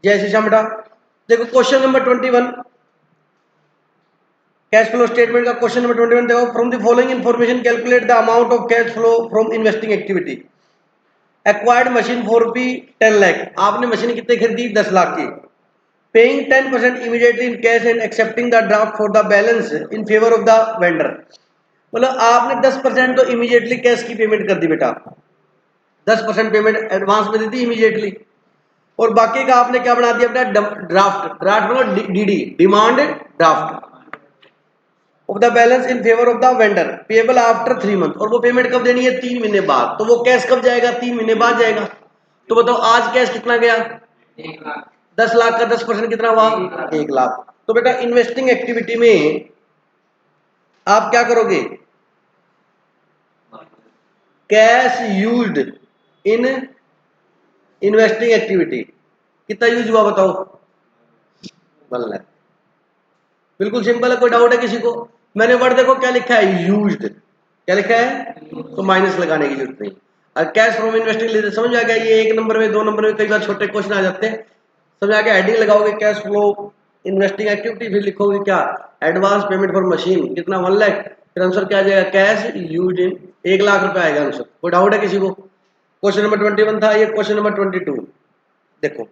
जय श्री श्याम बेटा। देखो question number 21, cash flow statement का क्वेश्चन नंबर 21 देखो। From the following information calculate the amount of cash flow from investing activity. Acquired machine for rupee 10 lakh. आपने machine कितने खरीदी? 10 लाख की। Paying 10% immediately in cash and accepting the draft for the balance in favour of the vendor. मतलब आपने 10% तो immediately cash की payment कर दी बेटा, 10% पेमेंट एडवांस में दी थी इमीडिएटली, और बाकी का आपने क्या बना दिया अपना ड्राफ्ट। ड्राफ्ट मतलब DD, demand draft of the balance in favour of the vendor payable after 3 month. और वो पेमेंट कब देनी है? 3 महीने बाद। तो वो कैश कब जाएगा? 3 महीने बाद जाएगा। तो बताओ आज कैश कितना गया? 10 लाख का 10% कितना हुआ? 1 लाख। तो बेटा इन्वेस्टिंग एक्टिविटी में आप क्या करोगे? Cash used in investing activity कितना यूज हुआ बताओ? 1 लाख। बिल्कुल सिंपल है। कोई डाउट है किसी को? मैंने वर्ड देखो क्या लिखा है, यूज्ड। क्या लिखा है? तो माइनस लगाने की जरूरत नहीं। और कैश फ्रॉम इन्वेस्टिंग लेते समझ आ गया। ये 1 नंबर में 2 नंबर में कई बार छोटे क्वेश्चन आ जाते हैं। समझ आ गया। हेडिंग लगाओगे कैश फ्लो इन्वेस्टिंग एक्टिविटी, फिर लिखोगे क्या? एडवांस पेमेंट फॉर मशीन कितना? 1 लाख। फिर आंसर क्या आ जाएगा? कैश यूज्ड इन 1 लाख रुपए आएगा आंसर। कोई डाउट है किसी को? क्वेश्चन नंबर 21 था। ये क्वेश्चन नंबर 22 देखो।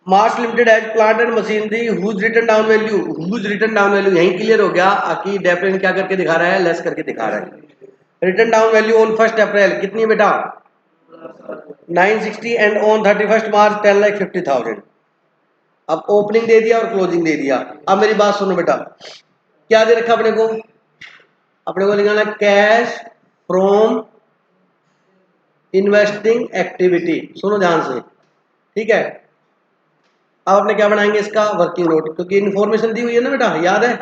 Mars limited as plant and machinery whose written down value, whose written down value यहीं क्लियर हो गया कि डेफिनेट क्या करके दिखा रहा है? लेस करके दिखा रहा है। रिटन डाउन वैल्यू ऑन 1 अप्रैल कितनी है बेटा? 960 एंड ऑन 31 मार्च 10,50,000। अब ओपनिंग दे दिया और क्लोजिंग दे दिया। अब मेरी बात सुनो बेटा, क्या दे रखा अपने को? अपने को निकालना कैश फ्रॉम इन्वेस्टिंग एक्टिविटी। सुनो ध्यान से, ठीक है। अब अपने क्या बनाएंगे? इसका वर्किंग नोट, क्योंकि इन्फॉर्मेशन दी हुई है ना बेटा, याद है?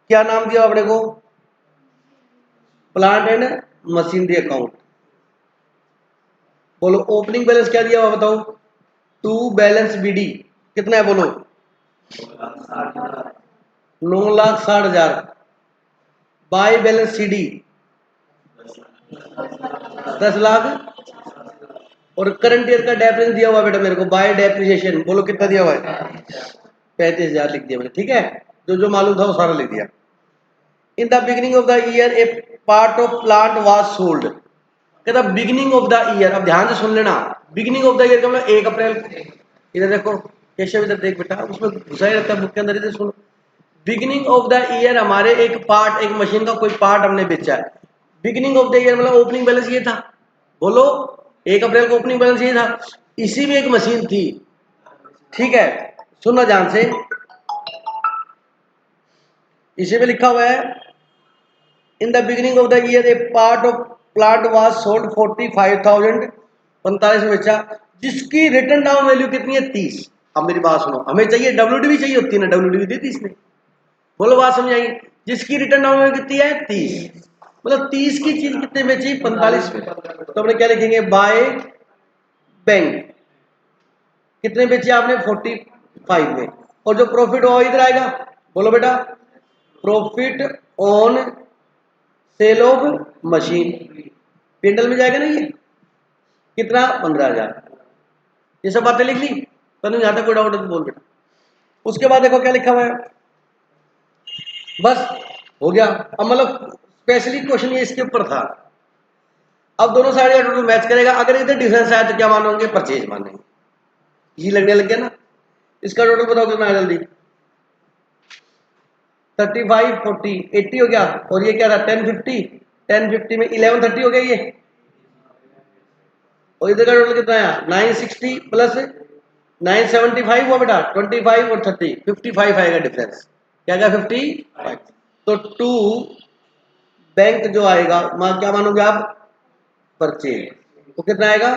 क्या नाम दिया अपने को? Plant and machinery account. बोलो ओपनिंग बैलेंस क्या दिया हुआ बताओ? टू बैलेंस बीडी कितना है बोलो? 9,60,000। By balance CD 10 lakh. और करंट ईयर का डेफिनेशन दिया हुआ बेटा मेरे को, बाय डेप्रिसिएशन बोलो कितना दिया हुआ है? 35,000 लिख दिया मैंने, ठीक है। जो जो मालूम था वो सारा लिख दिया। इन the beginning of the year A part of plant was sold. कहता बिगिनिंग ऑफ द ईयर। अब ध्यान से सुन लेना, बिगिनिंग ऑफ द ईयर का मतलब 1 अप्रैल। इधर देखो केशव, इधर देख बेटा, उसमें घुसा ही रहता है बुक के अंदर। इधर सुन, बिगिनिंग ऑफ द ईयर हमारे एक पार्ट, एक मशीन का कोई पार्ट हमने बेचा है। बिगिनिंग ऑफ द ईयर मतलब ओपनिंग बैलेंस ये था। बोलो 1 अप्रैल को ओपनिंग बैलेंस ये था। इसी में एक मशीन थी, ठीक है। सुनना ध्यान से, इसी में लिखा हुआ है इन the beginning of the year A part of plant was sold 45,000, 45 में बेचा, जिसकी रिटर्न डाउन वैल्यू कितनी है? 30। अब मेरी बात सुनो, हमें चाहिए डब्ल्यूडी भी चाहिए होती है ना, डब्ल्यूडी दी थी इसने। बोलो बात समझ आई? जिसकी रिटर्न डाउन वैल्यू कितनी है? 30। मतलब 30 की चीज कितने बेची? 45 में। तो अपने क्या लिखेंगे? बाय बैंक कितने बेचे आपने? 45 में। और जो प्रॉफिट हुआ इधर आएगा। बोलो बेटा, profit on sale of machine P and L में जाएगा ना ये कितना? 15,000। ये सब बातें लिख ली तो नहीं आता? कोई डाउट है तो बोल बेटा। उसके बाद देखो क्या लिखा हुआ है, बस हो गया। अब मतलब स्पेशली क्वेश्चन ये इसके ऊपर था। अब दोनों साइड का टोटल मैच करेगा। अगर इधर डिफरेंस आया तो क्या मानोगे? परचेज मानेंगे। ये लगने लग गया ना। इसका टोटल बताओ कितना है जल्दी? 35, 40, 80 हो गया। और ये क्या था? 1050। 1050 में 1130 हो गया ये। और इधर का टोटल कितना आया? 960 प्लस 975 हुआ बेटा। 25 और 30 55 आएगा डिफरेंस। क्या क्या? 55। तो टू बैंक जो आएगा क्या मानोगे आप? परचेज। तो कितना आएगा?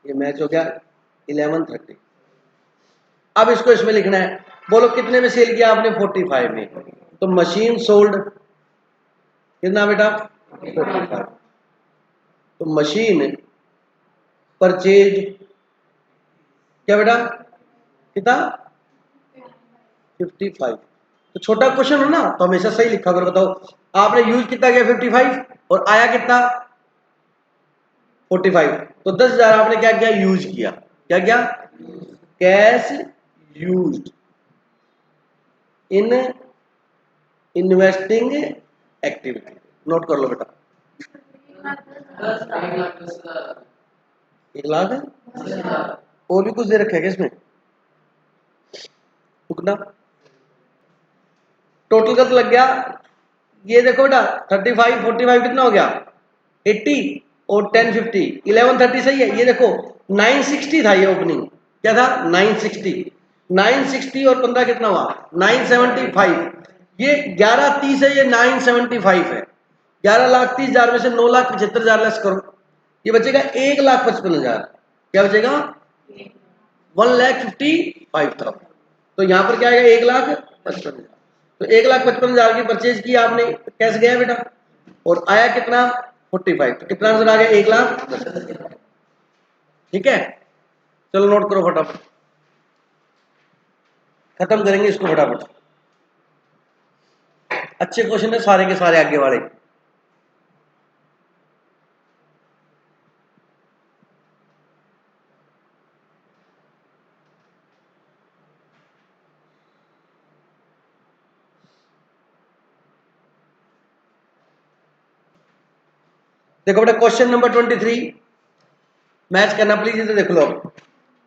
ये मैच हो गया 1130। अब इसको इसमें लिखना है। बोलो कितने में सेल किया आपने? 45 में। तो मशीन सोल्ड कितना बेटा? 45। तो मशीन परचेज क्या बेटा? कितना? 55। तो छोटा क्वेश्चन हो ना तो हमेशा सही लिखा करो। बताओ आपने यूज कितना किया? 55। और आया कितना? 45। तो 10,000 आपने क्या किया, यूज किया। क्या किया, cash used in investing activity. Note कर लो बेटा, 1,00,000 और भी कुछ दे रखे है इसमें, रुकना। टोटल का तो लग गया, ये देखो बेटा 35 45 कितना हो गया 80 और 10 50 1130 सही है। ये देखो 960 था ये ओपनिंग, क्या था 960, 960 और 15 कितना हुआ 975। ये 1130 है, ये 975 है। 11,30,000 में से 9,75,000 लेस करो, ये बचेगा 1,55,000। क्या बचेगा 1,55,000। तो यहां पर क्या आएगा 1,55,000। तो 1,55,000 की परचेज की आपने, कैसे गया बेटा, और आया कितना 45। तो कितना आंसर आ गया 1,10,000। ठीक है, चलो नोट करो फटाफट, खत्म करेंगे इसको फटाफट। अच्छे क्वेश्चन है सारे के सारे आगे वाले। देखो बेटा क्वेश्चन नंबर 23 मैच करना प्लीज, इधर देख लो।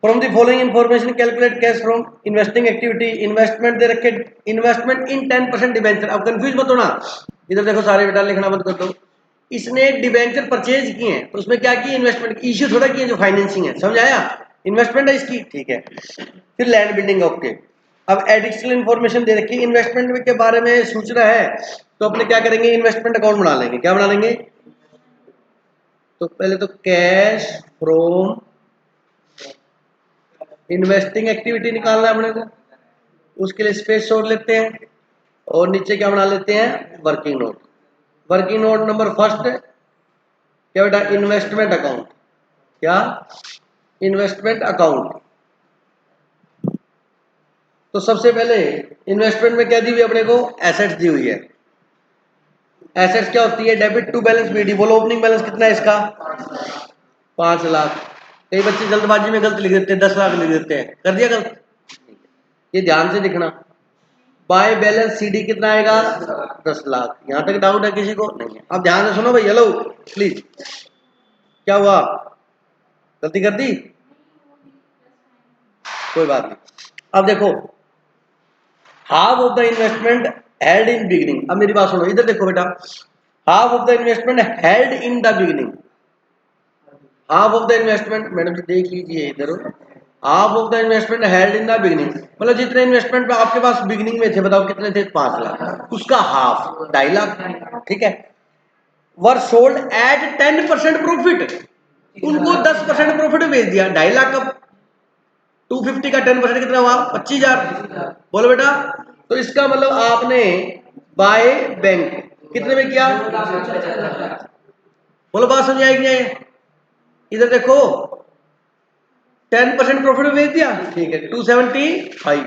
From the following information calculate cash from investing activity. Investment दे रखे, इन्वेस्टमेंट इन 10% डिबेंचर। अब कंफ्यूज मत होना, इधर देखो सारे बेटा लिखना मत कर दो। इसने डिबेंचर परचेज किए हैं तो उसमें क्या किए, इन्वेस्टमेंट इश्यू थोड़ा किए जो फाइनेंसिंग है, समझ आया, इन्वेस्टमेंट है इसकी, ठीक है। फिर लैंड बिल्डिंग, ओके। अब एडिशनल इंफॉर्मेशन दे रखी, इन्वेस्टमेंट के बारे में सोचना है तो अपने क्या करेंगे, इन्वेस्टमेंट अकाउंट बना लेंगे। क्या बना लेंगे, तो पहले तो कैश फ्रॉम इन्वेस्टिंग एक्टिविटी निकालना है अपने को, उसके लिए स्पेस छोड़ लेते हैं और नीचे क्या बना लेते हैं, working note. Working note number first क्या बेटा, इन्वेस्टमेंट अकाउंट। क्या, इन्वेस्टमेंट अकाउंट। तो सबसे पहले इन्वेस्टमेंट में क्या दी हुई है अपने को, एसेट्स दी हुई है। एसेट्स क्या होती है, डेबिट टू बैलेंस बीडी। बोलो ओपनिंग बैलेंस कितना है इसका 5,00,000। कई बच्चे जल्दबाजी में गलत लिख देते हैं, 10,00,000 लिख देते हैं, कर दिया गलत, ये ध्यान से लिखना। बाय बैलेंस सीडी कितना आएगा 10,00,000। यहां तक डाउट है किसी को, नहीं है। अब ध्यान से सुनो भाई, हेलो प्लीज, क्या हुआ, गलती कर दी, कोई बात नहीं। अब देखो half of the investment held in beginning. अब मेरी बात सुनो, इधर देखो बेटा, half of the investment held in the beginning. Half of the investment, madam ji देख लीजिए इधर, half of the investment held in the beginning, मतलब जितने इन्वेस्टमेंट आपके पास बिगिनिंग में थे, बताओ कितने थे, 5,00,000, उसका हाफ 2.5 लाख, ठीक है। वर सोल्ड एट 10% प्रॉफिट, उनको 10% प्रॉफिट बेच दिया, 2.5 लाख का 250 का 10% कितना हुआ 25,000। बोलो बेटा, तो इसका मतलब आपने बाय बैंक कितने में किया, बोलो बात समझ आएगी नहीं, इधर देखो 10% प्रॉफिट में बेच दिया, ठीक है 275,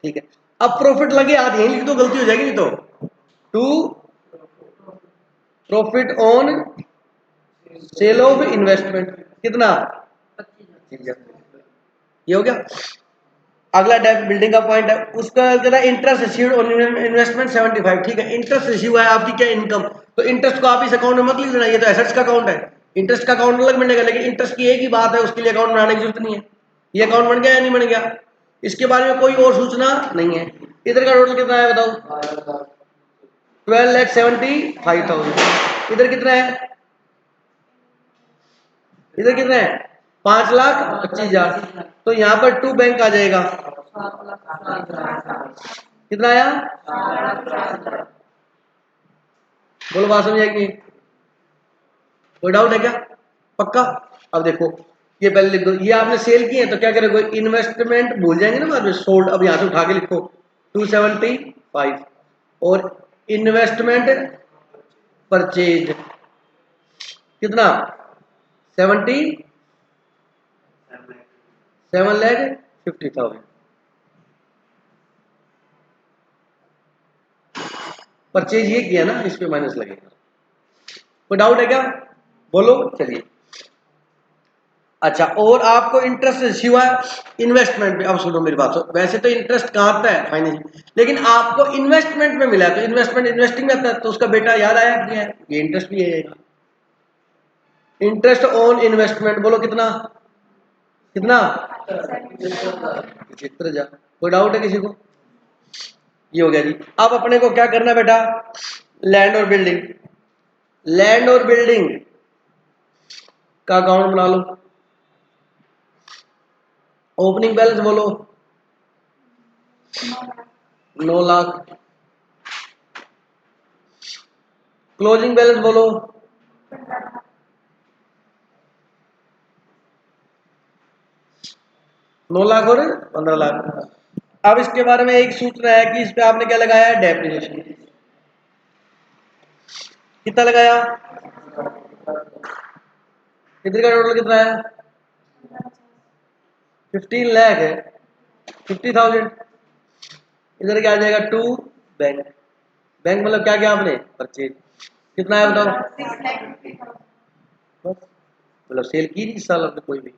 ठीक है। अब प्रॉफिट लगे आप यही लिख दो, गलती हो जाएगी नहीं तो, to profit on sale of investment कितना, ये हो गया। अगला डेट बिल्डिंग का पॉइंट है, उसका कितना इंटरेस्ट रिसीव्ड ऑन इन्वेस्टमेंट 75, ठीक है। इंटरेस्ट रिसीव है आपकी क्या इनकम, तो इंटरेस्ट को आप इस अकाउंट में मत लिख देना, ये तो एसेट्स का अकाउंट है, इंटरेस्ट का अकाउंट अलग बनेगा, लेकिन इंटरेस्ट की एक ही बात है, उसके लिए अकाउंट बनाने की जरूरत नहीं है। ये अकाउंट बन गया या नहीं बन गया, इसके बारे में कोई और सूचना नहीं है। इधर का टोटल कितना है बताओ, 12,75,000। इधर कितना है, इधर कितना है 5,25,000। तो यहाँ पर टू बैंक आ जाएगा, कितना आया, बोलो बात समझ आएगी, कोई डाउट है क्या, पक्का। अब देखो ये पहले लिख दो, ये आपने सेल किए तो क्या करेंगे, इन्वेस्टमेंट भूल जाएंगे ना बाद में, सोल्ड। अब यहां से उठा के लिखो 275 और इन्वेस्टमेंट परचेज कितना 77,50,000। परचेज ये किया ना, इस पे माइनस लगेगा। कोई डाउट है क्या, बोलो चलिए। अच्छा, और आपको इंटरेस्ट सिवाय इन्वेस्टमेंट पे, अब सुनो मेरी बात, वैसे तो इंटरेस्ट कहाँ आता है फाइनेंस, लेकिन आपको इन्वेस्टमेंट में मिला है, तो इन्वेस्टमेंट इन्वेस्टिंग में आता है, तो उसका बेटा याद आया क्या है, ये इंटरेस्ट भी है। इंटरेस्ट ऑन इन्वेस्टमेंट बोलो कितना, कितना 75,000। कोई डाउट है किसी को? ये हो गया जी। अब अपने को क्या करना है बेटा, लैंड और बिल्डिंग, लैंड और बिल्डिंग का अकाउंट बना लो। ओपनिंग बैलेंस बोलो 9 लाख, क्लोजिंग बैलेंस बोलो 9 लाख और 15 लाख। अब इसके बारे में एक सूत्र है कि इस पे आपने क्या लगाया है, डेप्रिसिएशन। कितना लगाया, कितने का टोटल कितना है, 15 लाख है, 50,000। इधर क्या आ जाएगा, टू बैंक, बैंक मतलब क्या क्या आपने परचेज, कितना है बताओ, बस मतलब सेल की नहीं इस साल आपने कोई भी,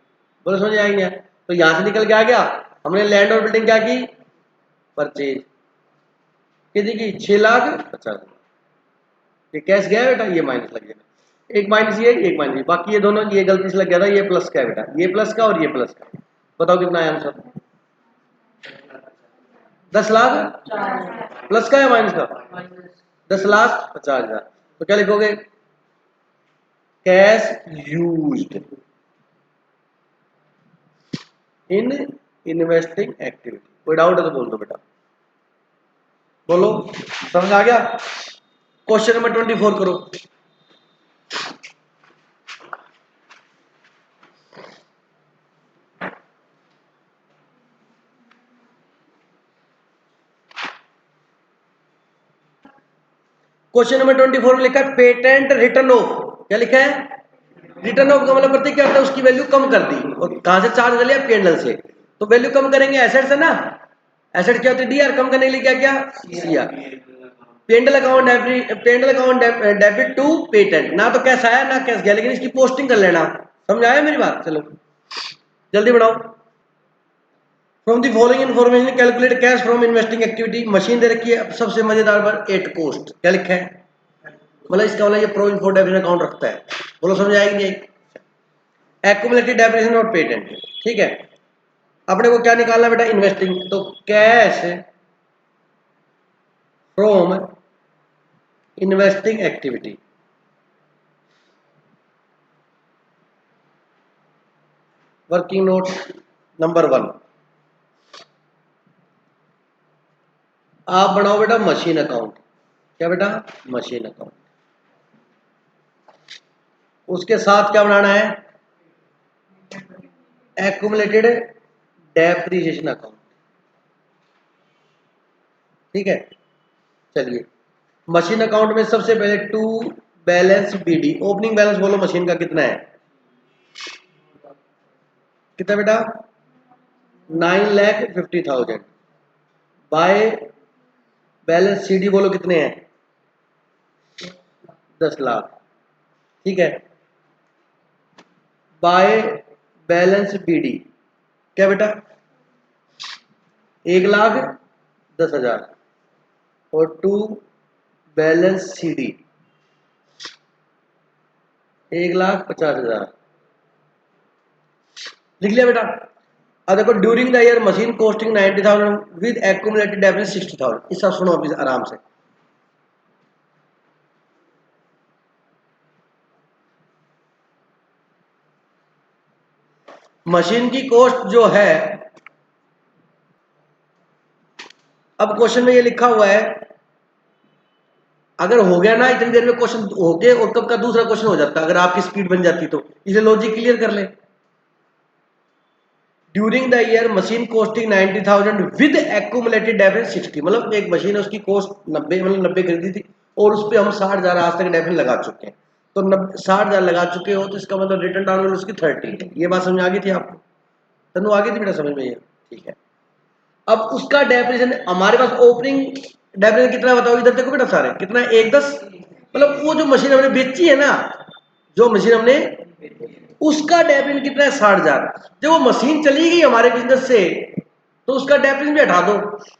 बोलो समझ आएंगे। तो यहां से निकल के आ गया, हमने लैंड और बिल्डिंग क्या की, परचेज, कितनी की 6,50,000। ये कैश गया बेटा, ये माइनस लग गया, एक माइनस ये एक माइनस ये, बाकी ये दोनों ये गलती से लग गया था, ये प्लस का है बेटा, ये प्लस का और ये प्लस का। बताओ कितना है आंसर, 10 लाख प्लस का है माइनस का, 10,50,000। तो क्या लिखोगे, cash used in investing activity. कोई डाउट है तो बोल दो बेटा, बोलो समझ आ गया। क्वेश्चन नंबर 24 करो। क्वेश्चन नंबर 24 में लिखा है पेटेंट रिटर्न ऑफ, क्या लिखा है, रिटर्न ऑफ का मतलब करते क्या होता है, उसकी वैल्यू कम कर दी, और कहां से चार्ज कर लिया, पीएनएल से। तो वैल्यू कम करेंगे एसेट से ना, एसेट क्या होती है, डीआर, कम करने के लिए क्या क्या, CR. P and L account, P and L account debit to patent, ना तो कैश आया ना कैश गया, लेकिन इसकी पोस्टिंग कर लेना। समझ आया मेरी बात, चलो जल्दी बढ़ाओ। From the following information calculate cash from investing activity, machine दे रखी है, सबसे मजेदार बात एट कोस्ट, क्या लिखा है, मतलब इसका मतलब ये प्रो इन्फो डेबिट अकाउंट रखता है, बोलो समझ आएगी नहीं। एक्यूमुलेटेड डेप्रिसिएशन और पेटेंट, ठीक है। अपने को क्या निकालना बेटा, इन्वेस्टिंग, तो cash from investing activity, working note number 1, आप बनाओ बेटा मशीन अकाउंट, क्या बेटा, मशीन अकाउंट। उसके साथ क्या बनाना है, एक्यूमुलेटेड डेप्रिसिएशन अकाउंट, ठीक है। चलिए मशीन अकाउंट में सबसे पहले to balance BD, opening balance बोलो मशीन का कितना है, कितना बेटा, 9,50,000, बाय बैलेंस सीडी बोलो कितने हैं, 10 लाख, ठीक है। बाय बैलेंस बीडी क्या बेटा, 1,10,000, और टू बैलेंस सीडी 1,50,000, लिख लिया बेटा। अब देखो during the year machine costing 90,000 with accumulated depreciation 60,000, इस सब सुनो अभी आराम से। मशीन की कॉस्ट जो है, अब क्वेश्चन में ये लिखा हुआ है, अगर हो गया ना इतनी देर में क्वेश्चन हो गए और कब का दूसरा क्वेश्चन हो जाता, अगर आपकी स्पीड बन जाती तो, इसे लॉजिक क्लियर कर ले। During the year machine costing 90,000 with accumulated depreciation 60, मतलब एक मशीन है उसकी कॉस्ट 90, मतलब 90 खरीदी थी और उस पर हम 60,000 आज तक डेप्रिसिएशन लगा चुके हैं, तो 60,000 लगा चुके हो तो इसका मतलब रिटर्न डाउन उसकी 30 है। ये बात समझ आ गई थी आपको, तनु आ गई थी बेटा समझ में, ये ठीक है। अब उसका डेप्रिसिएशन हमारे पास ओपनिंग डेप्रिसिएशन कितना बताओ, इधर देखो बेटा सारे कितना है, 1,10, मतलब वो जो मशीन हमने बेची है ना, जो मशीन हमने उसका डेबिट कितना है 60,000। जब वो मशीन चली गई हमारे बिजनेस से तो उसका डेबिट भी हटा दो।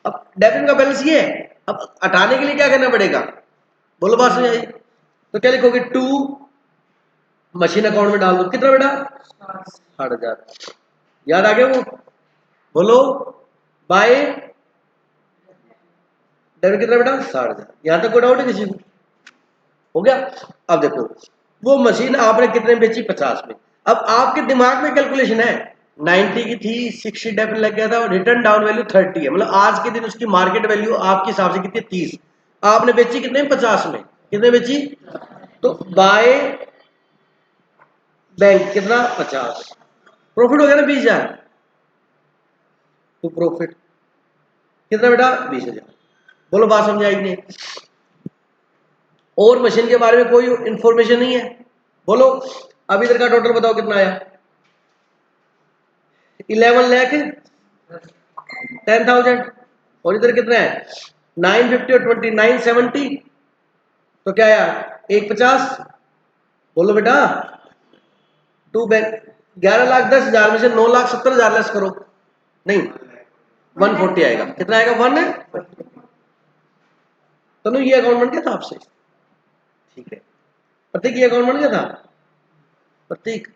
अब डेबिट का बैलेंस ये है, अब हटाने के लिए क्या करना पड़ेगा, बोलो बात समझ आई। तो क्या लिखोगे, टू मशीन अकाउंट में डाल दो, कितना बेटा 60,000। याद आ गया वो, बोलो बाय डेबिट कितना बेटा 60,000। यहां तक कोई डाउट है किसी को, हो गया। अब देखो वो मशीन आपने कितने में बेची 50 में। अब आपके दिमाग में कैलकुलेशन है 90 की थी, 60 डेफिनेट लग गया था और रिटर्न डाउन वैल्यू 30 है, मतलब आज के दिन उसकी मार्केट वैल्यू आपके हिसाब से कितनी 30। आपने बेची कितने में 50 में, कितने बेची, तो बाय बैंक कितना 50, प्रॉफिट हो गया ना 20,000। तो प्रॉफिट कितना बेटा 20,000। बोलो बात समझ आई नहीं। और मशीन के बारे में कोई इंफॉर्मेशन नहीं है, बोलो। अब इधर का टोटल बताओ कितना आया, 11,10,000। और इधर कितना है 950 और 20 970। तो क्या आया 150। बोलो बेटा टू बैंक 11,10,000 में से 9,70,000 लेस करो, नहीं 140 आएगा। कितना आएगा 1 है। तो ये अकाउंट बन गया था आपसे, ठीक है। प्रतीक ये अकाउंट बन गया था प्रतीक।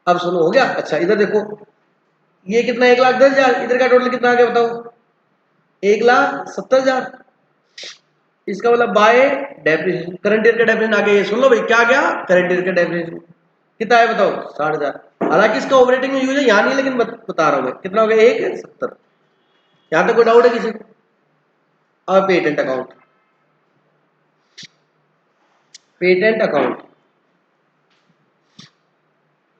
अब सुनो हो गया। अच्छा इधर देखो ये कितना 1,10,000, इधर का टोटल कितना आ गया बताओ 1,70,000। इसका मतलब बाय डेप्रिसिएशन, करंट ईयर का डेप्रिसिएशन आ गया। ये सुन लो भाई क्या गया करंट ईयर का डेप्रिसिएशन कितना है बताओ 60,000। हालांकि इसका ऑपरेटिंग में यूज है यहाँ नहीं, लेकिन बता रहा हूं मैं कितना हो गया 1,70। यहां तक कोई डाउट है किसी को। अब patent account, patent account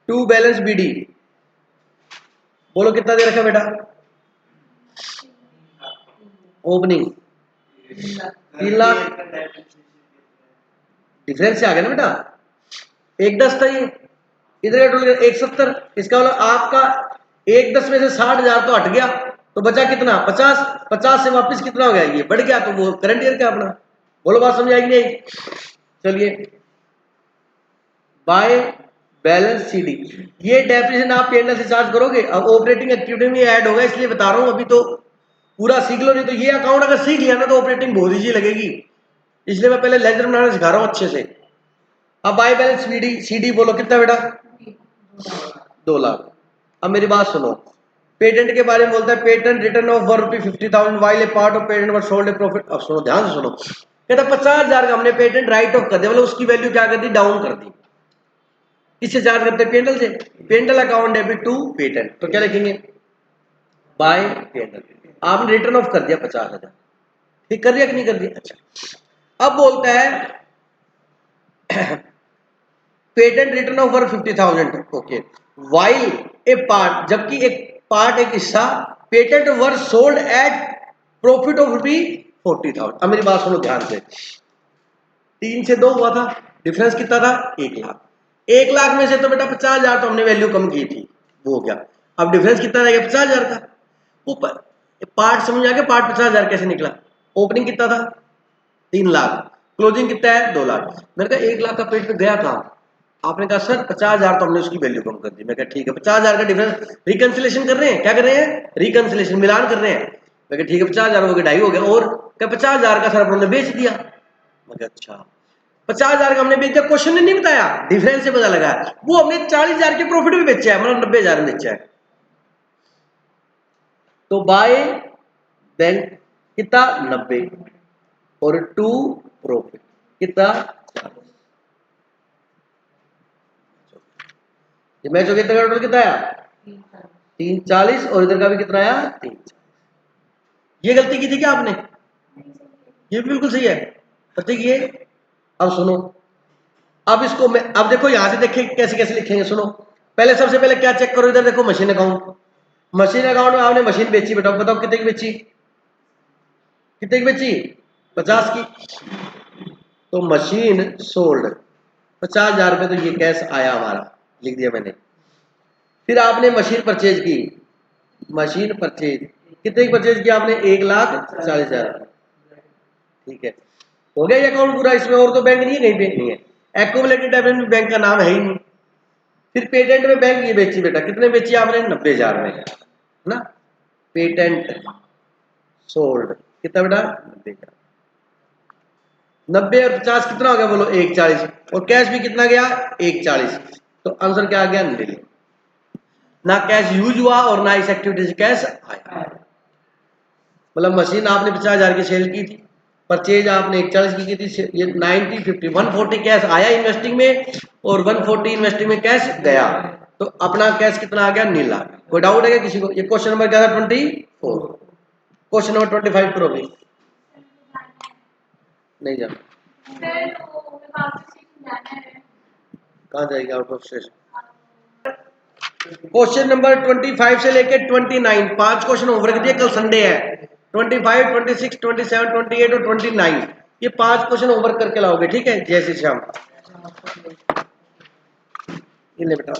to balance BD, बोलो कितना दे रखा बेटा ओपनिंग 3,00,000। डिफरेंस से आ गया ना बेटा, 1,10 था ये, इधर का टोटल 1,70। इसका मतलब आपका 1,10 में से 60,000 तो हट गया, तो बचा कितना 50। 50 से वापस कितना हो गया ये बढ़ गया, तो वो करंट ईयर का अपना। बोलो बात समझ आएगी नहीं। चलिए बाय बैलेंस सीडी, ये डेफिनेशन आप पीएनएल से चार्ज करोगे। अब ऑपरेटिंग एक्टिविटी में ऐड होगा इसलिए बता रहा हूं, अभी तो पूरा सीख लो, नहीं तो ये अकाउंट अगर सीख लिया ना तो ऑपरेटिंग बहुत ईजी लगेगी, इसलिए मैं पहले लेजर बनाना सिखा रहा हूं अच्छे से। अब बाय बैलेंस सीडी, सीडी बोलो कितना बेटा 2,00,000। अब मेरी बात सुनो, पेटेंट के बारे में बोलता है patent return of ₹50,000 while a part of patent were sold A profit. अब सुनो ध्यान से सुनो, कहता 50,000 का हमने पेटेंट राइट ऑफ कर दिया, मतलब उसकी वैल्यू क्या कर दी डाउन कर दी। किससे चार्ज करते हैं पेंडल से, P and L account debit to patent. तो क्या लिखेंगे बाय पेंडल, आपने रिटर्न ऑफ कर दिया 50,000, ठीक कर दिया कि नहीं कर दिया। अच्छा अब बोलता है patent return of 50,000 okay while a part, जबकि एक पार्ट एक हिस्सा patent were sold at profit of ₹40,000। अब मेरी बात सुनो ध्यान से, 3 से 2 हुआ था, डिफरेंस कितना था 1,00,000। 1,00,000 में से तो बेटा 50,000 तो हमने वैल्यू कम की थी, वो हो गया। अब डिफरेंस कितना रहेगा 50,000 का। वो पार्ट समझ आ गया, पार्ट 50,000 कैसे निकला। ओपनिंग कितना था 3,00,000, क्लोजिंग कितना है 2,00,000। मैंने कहा 1,00,000 का पेट पे गया कहां, आपने कहा सर 50,000 तो हमने उसकी वैल्यू कम कर दी। मैं कहा ठीक है 50,000 का डिफरेंस रिकंसिलेशन कर रहे हैं, क्या कर रहे हैं रिकंसिलेशन मिलान कर रहे हैं। मैं कहा ठीक है 50,000 हो गया 2.5 हो गया, और क्या 50,000 का सर हमने बेच दिया। मैं कहा अच्छा 50,000 का हमने बेच दिया, क्वेश्चन ने नहीं बताया डिफरेंस से पता लगा, वो हमने 40,000 के प्रॉफिट में बेचा है, मतलब 90,000 में बेचा है। तो बाय बैंक कितना 90 और टू प्रॉफिट कितना 40। ये मैच हो गया, टोटल कितना आया 340 और इधर का भी कितना आया 340। ये गलती की थी क्या आपने, ये भी बिल्कुल सही है प्रतीक ये। अब सुनो, अब इसको मैं अब देखो यहां से देखिए कैसे कैसे लिखेंगे। सुनो पहले सबसे पहले क्या चेक करो, इधर देखो मशीन अकाउंट, मशीन अकाउंट में आपने मशीन बेची, बताओ बताओ कितने की बेची, कितने की बेची 50 की। तो मशीन सोल्ड 50,000 रुपये, तो ये कैश आया हमारा, लिख दिया मैंने। फिर आपने मशीन परचेज की, मशीन परचेज कितने की परचेज की आपने 1,40,000, ठीक है हो गया ये अकाउंट पूरा, इसमें और तो बैंक नहीं है कहीं पे नहीं है। एक्यूमुलेटेड डेवलपमेंट में बैंक का नाम है ही नहीं। फिर पेटेंट में बैंक ये बेची बेटा, कितने बेची आपने? 90,000 में, है ना। पेटेंट सोल्ड कितना बेटा? 90,000। 90 और 50 कितना हो गया बोलो? 140। और कैश भी कितना गया? 140। तो आंसर क्या आ गया? नील। ना कैश यूज हुआ और ना इस एक्टिविटी से कैश आया। मतलब मशीन आपने 50,000 की सेल की थी, परचेज आपने 140 की थी, ये 90 50 140 कैश आया इन्वेस्टिंग में और 140 इन्वेस्टिंग में कैश गया। तो अपना कैश कितना आ गया? नीला। कोई डाउट है क्या किसी को? ये क्वेश्चन नंबर क्या था? 24। क्वेश्चन नंबर 25 करो भी। नहीं जाना। कहाँ जाएगी out of station? Question number 25 से लेके 29 5 क्वेश्चन होमवर्क दिए, कल संडे है। 25 26 27 28 और 29 ये 5 क्वेश्चन होमवर्क करके लाओगे, ठीक है। जय श्री श्याम। ये ले बेटा।